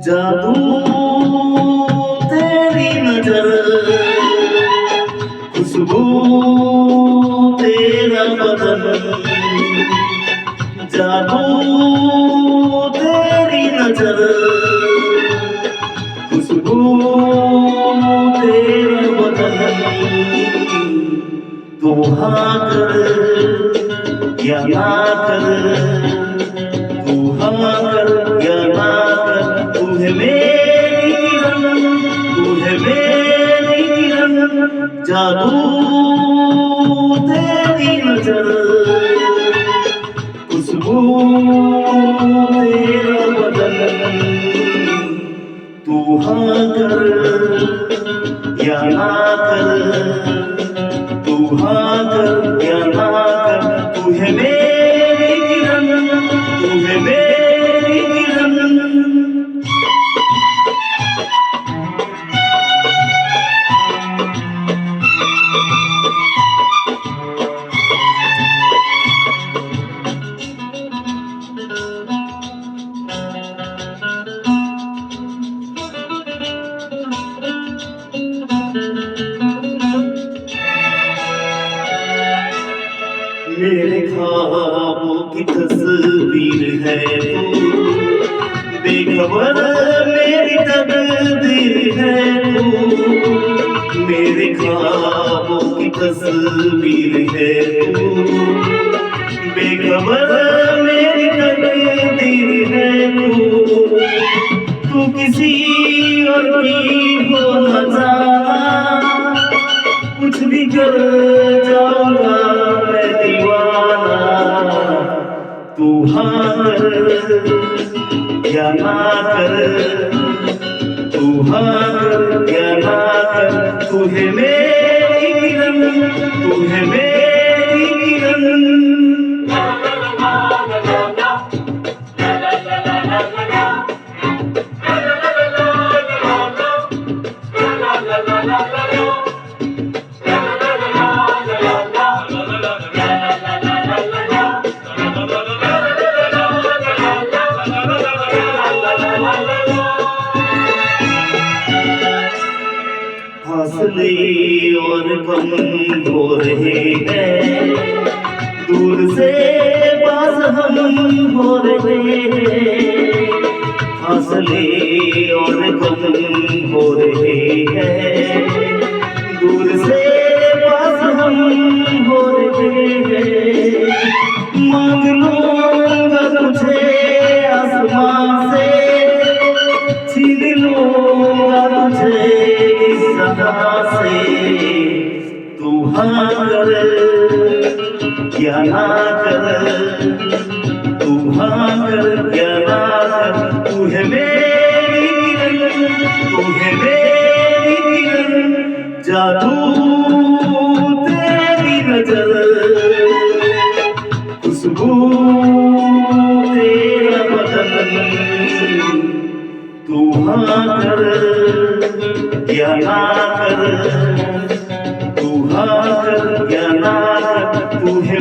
जादू तेरी नजर, खुशबू तेरा बदन, जादू तेरी नजर, खुशबू तेरा बदन। तू हाँ कर या ना कर, तू हाँ कर या ना कर, तू है मेरी किरण, तू है मेरी किरण। जादू तेरी नजर, खुशबू तेरा बदन। तू हाँ कर या ना कर, तू हाँ कर या ना कर, तू है मेरी किरण, तू है मेरी किरण। मेरे ख्वाबों की तस्वीर है तू, बेखबर मेरी तकदीर है तू। मेरे ख्वाबों की तस्वीर है तू, बेखबर मेरी तकदीर है तू। तू किसी और की हो न जाना, कुछ भी कर जाऊंगा मैं दीवाना। तू हाँ कर या ना कर, तू हाँ कर या ना कर, तू है मेरी किरण, तू है मेरी किरण। फासले और गम हो रहे हैं, दूर से पास हम हो रहे हैं। फासले और गम हो रहे हैं, दूर से पास हम हो रहे हैं। मांग लूंगा तुझे आसमां से, छीन लूंगा तुझे इस सदा से। तू हाँ कर या ना कर, तू हाँ कर या ना कर, तू है मेरी किरण, तू है मेरी किरण। जादू तेरी नजर, खुशबू तेरा बदन। तू हाँ कर या ना कर, तू हाँ कर या ना कर, तू है